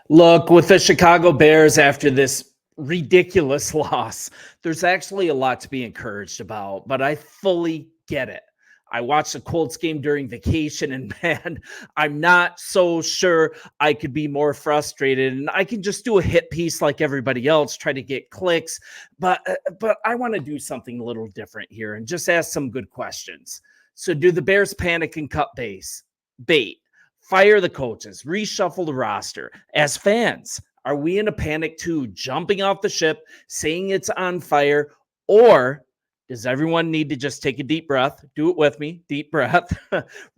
Look, with the Chicago Bears after this ridiculous loss, there's actually a lot to be encouraged about, but I fully get it. I watched the Colts game during vacation, and man, I'm not so sure I could be more frustrated. And I can just do a hit piece like everybody else, try to get clicks, but I want to do something a little different here and just ask some good questions. So, do the Bears panic and cut bait? Fire the coaches, reshuffle the roster. As fans, are we in a panic too, jumping off the ship, saying it's on fire, or does everyone need to just take a deep breath? Do it with me, deep breath,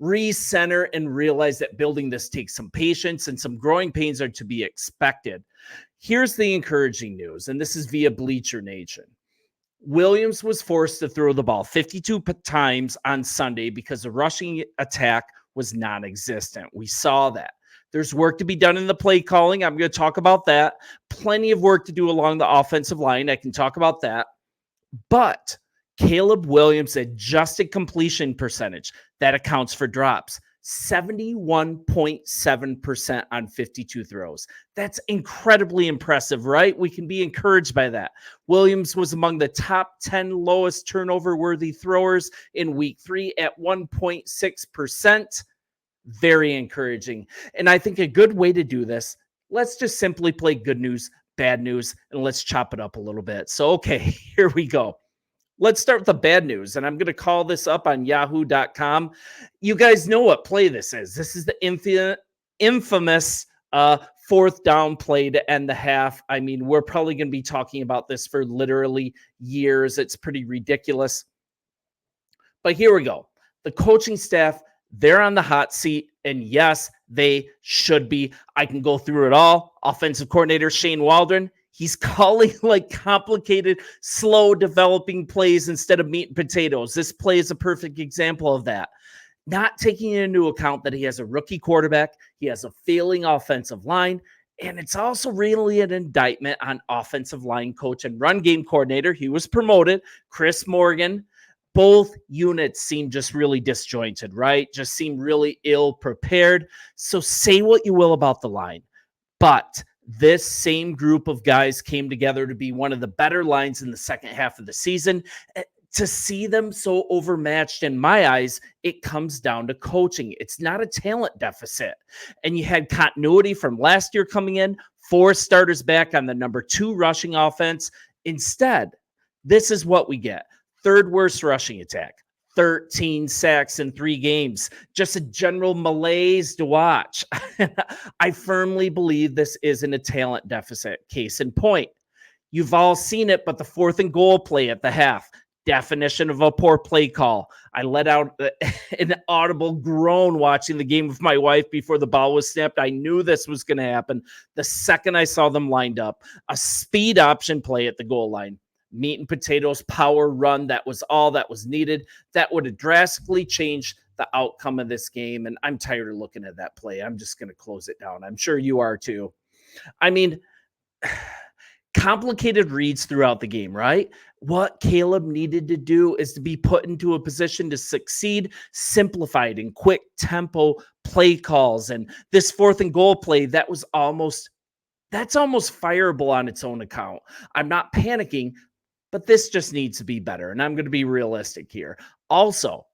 recenter, and realize that building this takes some patience and some growing pains are to be expected. Here's the encouraging news, and this is via Bleacher Nation. Williams was forced to throw the ball 52 times on Sunday because the rushing attack was non-existent. We saw that. There's work to be done in the play calling. I'm going to talk about that. Plenty of work to do along the offensive line. I can talk about that. But Caleb Williams' adjusted completion percentage, that accounts for drops. 71.7% on 52 throws. That's incredibly impressive, right? We can be encouraged by that. Williams was among the top 10 lowest turnover-worthy throwers in week 3 at 1.6%. Very encouraging. And I think a good way to do this, let's just simply play good news, bad news, and let's chop it up a little bit. So, okay, here we go. Let's start with the bad news, and I'm going to call this up on yahoo.com. You guys know what play this is. This is the infamous fourth down play to end the half. I mean, we're probably going to be talking about this for literally years. It's pretty ridiculous. But here we go. The coaching staff, they're on the hot seat, and yes, they should be. I can go through it all. Offensive coordinator Shane Waldron, he's calling like complicated, slow developing plays instead of meat and potatoes. This play is a perfect example of that. Not taking into account that he has a rookie quarterback, he has a failing offensive line, and it's also really an indictment on offensive line coach and run game coordinator. He was promoted, Chris Morgan. Both units seem just really disjointed, right? Just seem really ill prepared. So say what you will about the line, but this same group of guys came together to be one of the better lines in the second half of the season. To see them so overmatched in my eyes, it comes down to coaching. It's not a talent deficit. And you had continuity from last year coming in, 4 starters back on the number 2 rushing offense. Instead, this is what we get. 3rd worst rushing attack. 13 sacks in 3 games. Just a general malaise to watch. I firmly believe this isn't a talent deficit. Case in point, you've all seen it, but the 4th and goal play at the half, definition of a poor play call. I let out an audible groan watching the game with my wife before the ball was snapped. I knew this was going to happen the second I saw them lined up. A speed option play at the goal line. Meat and potatoes power run. That was all that was needed. That would have drastically changed the outcome of this game. And I'm tired of looking at that play. I'm just going to close it down. I'm sure you are too. I mean, complicated reads throughout the game, right? What Caleb needed to do is to be put into a position to succeed, simplified in quick tempo play calls. And this 4th and goal play, that's almost fireable on its own account. I'm not panicking, but this just needs to be better. And I'm going to be realistic here. Also,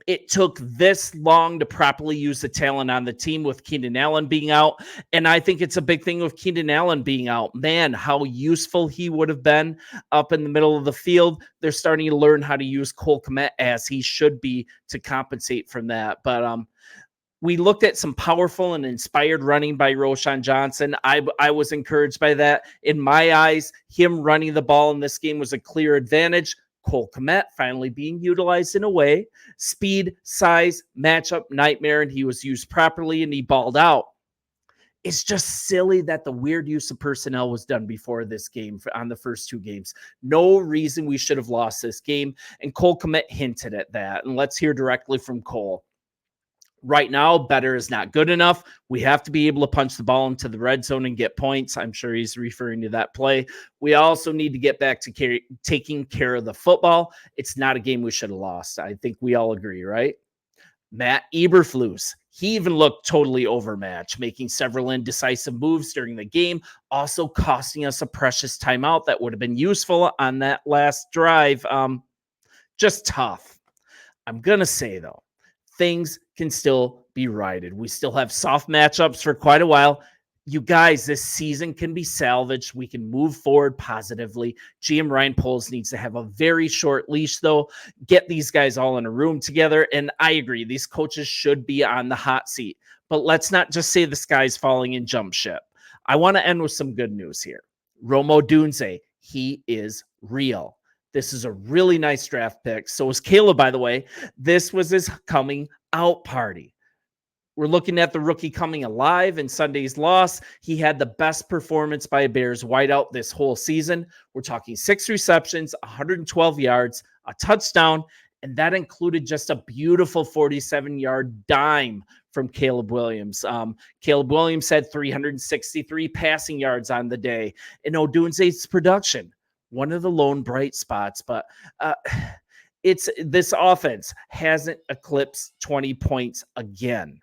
it took this long to properly use the talent on the team with Keenan Allen being out. And I think it's a big thing with Keenan Allen being out. Man, how useful he would have been up in the middle of the field. They're starting to learn how to use Cole Kmet as he should be to compensate from that. But we looked at some powerful and inspired running by Roschon Johnson. I was encouraged by that. In my eyes, him running the ball in this game was a clear advantage. Cole Kmet finally being utilized in a way. Speed, size, matchup, nightmare, and he was used properly and he balled out. It's just silly that the weird use of personnel was done before this game on the first 2 games. No reason we should have lost this game, and Cole Kmet hinted at that. And let's hear directly from Cole. Right now, better is not good enough. We have to be able to punch the ball into the red zone and get points. I'm sure he's referring to that play. We also need to get back to taking care of the football. It's not a game we should have lost. I think we all agree, right? Matt Eberflus He even looked totally overmatched, making several indecisive moves during the game, also costing us a precious timeout that would have been useful on that last drive. Just tough. I'm going to say, though, things can still be righted. We still have soft matchups for quite a while. You guys, this season can be salvaged. We can move forward positively. GM Ryan Poles needs to have a very short leash, though. Get these guys all in a room together. And I agree, these coaches should be on the hot seat. But let's not just say the sky's falling and jump ship. I want to end with some good news here. Rome Odunze, he is real. This is a really nice draft pick. So is Caleb, by the way. This was his coming out party. We're looking at the rookie coming alive in Sunday's loss. He had the best performance by a Bears wideout this whole season. We're talking 6 receptions, 112 yards, a touchdown, and that included just a beautiful 47-yard dime from Caleb Williams. Caleb Williams had 363 passing yards on the day. And Odunze's production, one of the lone bright spots, but it's this offense hasn't eclipsed 20 points again.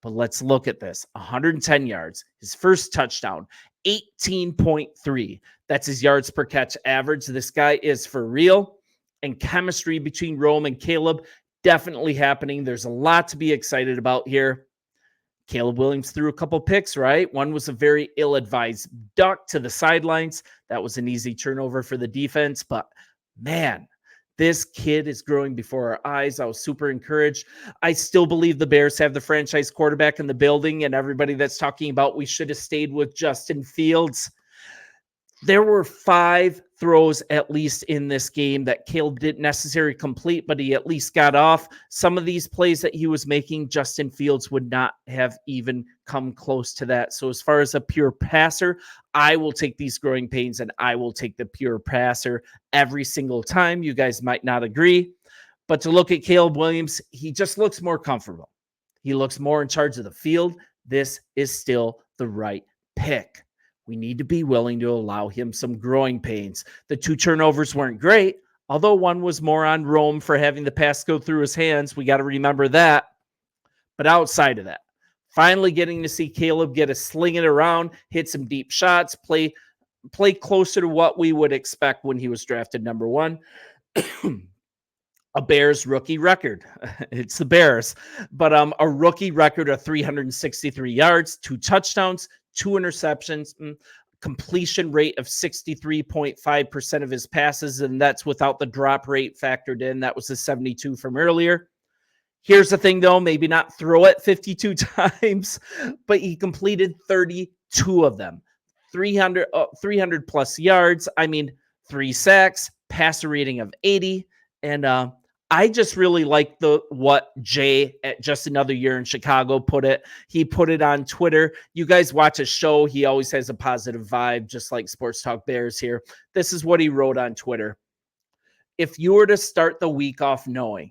But let's look at this. 110 yards, his first touchdown, 18.3. That's his yards per catch average. This guy is for real. And chemistry between Rome and Caleb definitely happening. There's a lot to be excited about here. Caleb Williams threw a couple picks, right? One was a very ill-advised duck to the sidelines. That was an easy turnover for the defense. But man, this kid is growing before our eyes. I was super encouraged. I still believe the Bears have the franchise quarterback in the building, and everybody that's talking about we should have stayed with Justin Fields. There were 5 throws at least in this game that Caleb didn't necessarily complete, but he at least got off. Some of these plays that he was making, Justin Fields would not have even come close to that. So as far as a pure passer, I will take these growing pains and I will take the pure passer every single time. You guys might not agree, but to look at Caleb Williams, he just looks more comfortable. He looks more in charge of the field. This is still the right pick. We need to be willing to allow him some growing pains. The 2 turnovers weren't great, although one was more on Rome for having the pass go through his hands. We got to remember that. But outside of that, finally getting to see Caleb get a sling it around, hit some deep shots, play closer to what we would expect when he was drafted number 1. A Bears rookie record. It's the Bears. But a rookie record of 363 yards, 2 touchdowns, 2 interceptions, completion rate of 63.5% of his passes, and that's without the drop rate factored in. That was the 72 from earlier. Here's the thing, though, maybe not throw it 52 times, but he completed 32 of them. 300 plus yards. 3 sacks, passer rating of 80, and I just really like what Jay at Just Another Year in Chicago put it. He put it on Twitter. You guys watch his show. He always has a positive vibe, just like Sports Talk Bears here. This is what he wrote on Twitter. If you were to start the week off knowing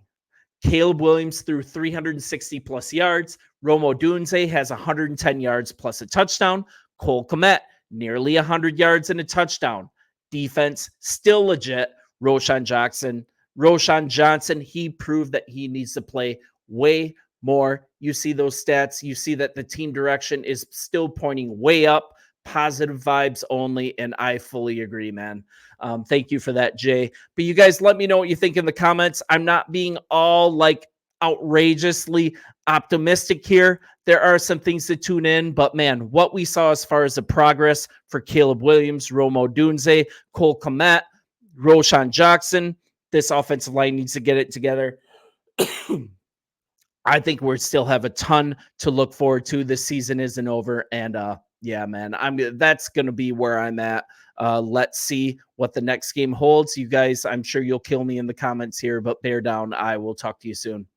Caleb Williams threw 360 plus yards, Rome Odunze has 110 yards plus a touchdown, Cole Kmet nearly 100 yards and a touchdown, defense still legit, Roshan Johnson, he proved that he needs to play way more. You see those stats. You see that the team direction is still pointing way up, positive vibes only, and I fully agree, man. Thank you for that, Jay. But you guys let me know what you think in the comments. I'm not being all outrageously optimistic here. There are some things to tune in, but man, what we saw as far as the progress for Caleb Williams, Rome Odunze, Cole Kmet, Roshan Johnson, this offensive line needs to get it together. I think we still have a ton to look forward to. This season isn't over. And yeah, man, that's going to be where I'm at. Let's see what the next game holds. You guys, I'm sure you'll kill me in the comments here, but bear down. I will talk to you soon.